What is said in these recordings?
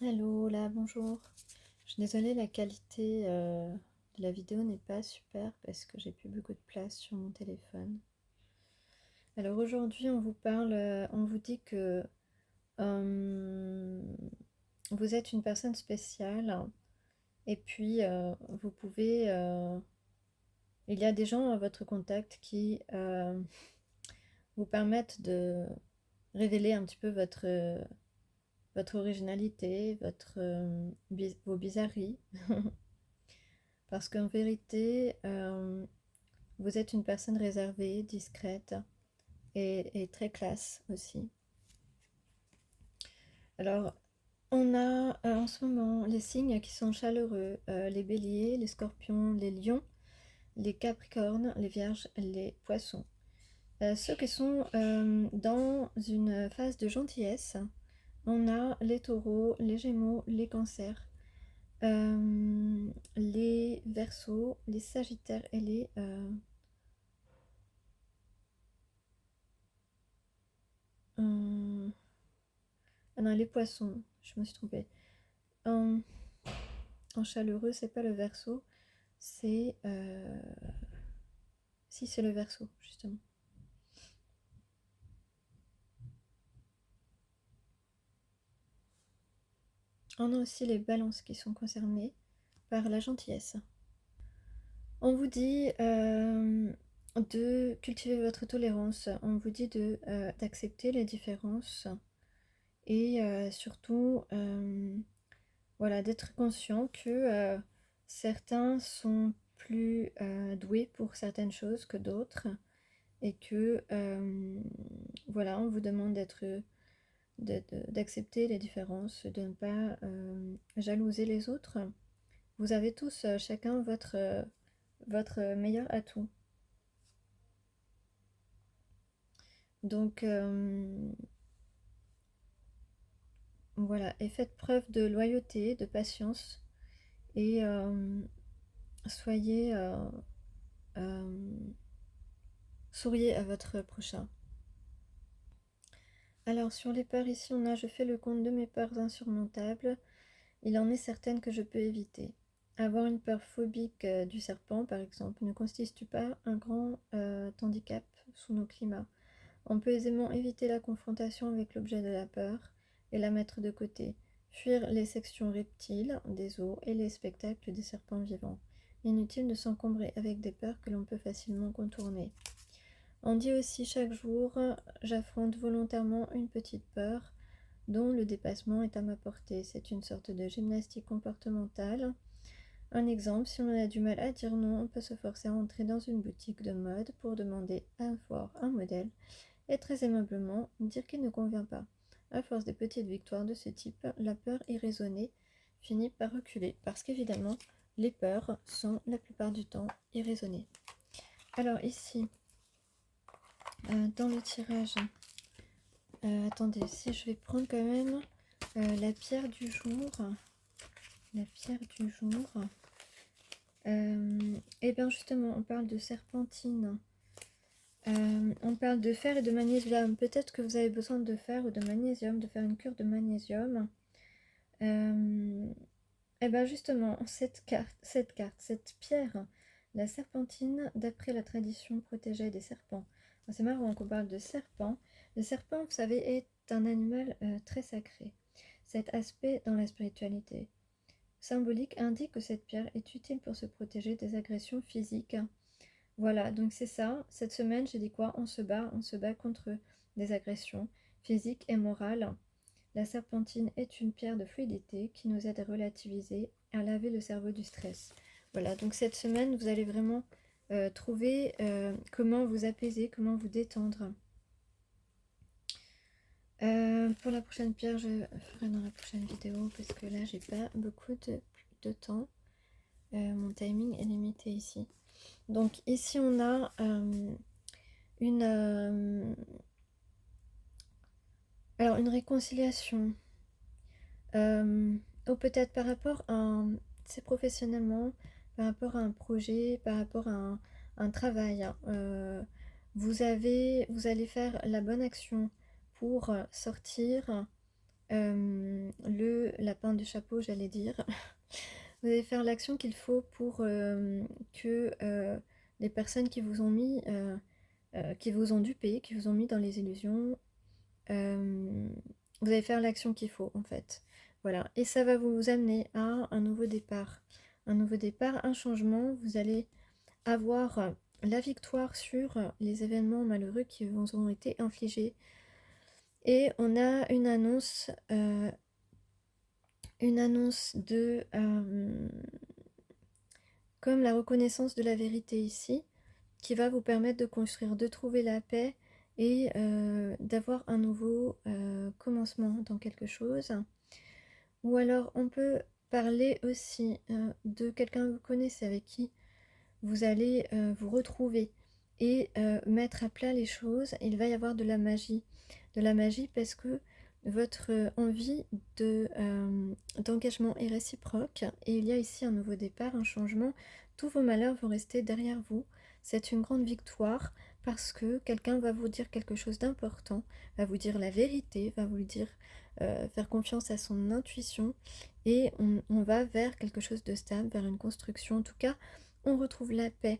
Hello, là, bonjour. Je suis désolée, la qualité de la vidéo n'est pas super parce que j'ai plus beaucoup de place sur mon téléphone. Alors aujourd'hui, on vous parle, on vous dit que euh, vous êtes une personne spéciale et puis vous pouvez, il y a des gens à votre contact qui vous permettent de révéler un petit peu votre originalité, vos bizarreries. Parce qu'en vérité, vous êtes une personne réservée, discrète et très classe aussi. Alors, on a en ce moment les signes qui sont chaleureux, les béliers, les scorpions, les lions, les capricornes, les vierges, les poissons. Ceux qui sont dans une phase de gentillesse, on a les taureaux, les gémeaux, les cancers, les verseaux, les sagittaires et les... ah non, les poissons, je me suis trompée. En, en chaleureux, c'est pas le verso, c'est... Si, c'est le verso, justement. On a aussi les balances qui sont concernées par la gentillesse. On vous dit de cultiver votre tolérance, on vous dit d'accepter les différences et surtout voilà, d'être conscient que certains sont plus doués pour certaines choses que d'autres et que voilà, on vous demande d'accepter les différences, de ne pas jalouser les autres. Vous avez tous chacun votre meilleur atout. Donc voilà, et faites preuve de loyauté, de patience et soyez souriez à votre prochain. Alors sur les peurs ici, on a je fais le compte de mes peurs insurmontables. Il en est certaine que je peux éviter. Avoir une peur phobique du serpent, par exemple, ne constitue pas un grand handicap sous nos climats. On peut aisément éviter la confrontation avec l'objet de la peur et la mettre de côté. Fuir les sections reptiles des eaux et les spectacles des serpents vivants. Inutile de s'encombrer avec des peurs que l'on peut facilement contourner. On dit aussi chaque jour, j'affronte volontairement une petite peur dont le dépassement est à ma portée. C'est une sorte de gymnastique comportementale. Un exemple, si on a du mal à dire non, on peut se forcer à entrer dans une boutique de mode pour demander à voir un modèle et très aimablement dire qu'il ne convient pas. À force des petites victoires de ce type, la peur irraisonnée finit par reculer parce qu'évidemment, les peurs sont la plupart du temps irraisonnées. Alors ici, dans le tirage, attendez, si je vais prendre quand même la pierre du jour. La pierre du jour. Et bien justement, on parle de serpentine. On parle de fer et de magnésium. Peut-être que vous avez besoin de fer ou de magnésium, de faire une cure de magnésium. Et bien justement, cette pierre, la serpentine, d'après la tradition, protégeait des serpents. C'est marrant qu'on parle de serpent. Le serpent, vous savez, est un animal très sacré. Cet aspect dans la spiritualité symbolique indique que cette pierre est utile pour se protéger des agressions physiques. Voilà, donc c'est ça. Cette semaine, j'ai dit quoi? On se bat contre des agressions physiques et morales. La serpentine est une pierre de fluidité qui nous aide à relativiser, à laver le cerveau du stress. Voilà, donc cette semaine, vous allez vraiment trouver comment vous apaiser, comment vous détendre. Pour la prochaine pierre, je ferai dans la prochaine vidéo parce que là, j'ai pas beaucoup de temps. Mon timing est limité ici. Donc ici, on a une réconciliation. Ou peut-être par rapport à, c'est professionnellement, par rapport à un projet, par rapport à un travail. Vous allez faire la bonne action pour sortir le lapin du chapeau, j'allais dire. Vous allez faire l'action qu'il faut pour que les personnes qui vous ont mis, qui vous ont dupé, qui vous ont mis dans les illusions, vous allez faire l'action qu'il faut en fait. Voilà, et ça va vous amener à un nouveau départ. Un nouveau départ, un changement, vous allez avoir la victoire sur les événements malheureux qui vous ont été infligés. Et on a une annonce de comme la reconnaissance de la vérité ici, qui va vous permettre de construire, de trouver la paix et d'avoir un nouveau commencement dans quelque chose. Ou alors on peut parler aussi de quelqu'un que vous connaissez avec qui vous allez vous retrouver et mettre à plat les choses. Il va y avoir de la magie parce que votre envie d'engagement est réciproque et il y a ici un nouveau départ, un changement. Tous vos malheurs vont rester derrière vous. C'est une grande victoire parce que quelqu'un va vous dire quelque chose d'important, va vous dire la vérité, va vous dire faire confiance à son intuition et on va vers quelque chose de stable, vers une construction. En tout cas, on retrouve la paix,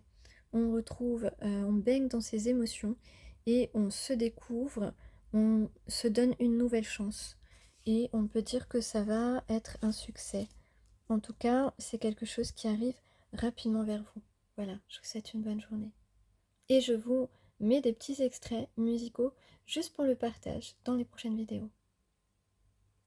on baigne dans ses émotions et on se découvre, on se donne une nouvelle chance. Et on peut dire que ça va être un succès. En tout cas, c'est quelque chose qui arrive rapidement vers vous. Voilà, je vous souhaite une bonne journée. Et je vous mets des petits extraits musicaux juste pour le partage dans les prochaines vidéos.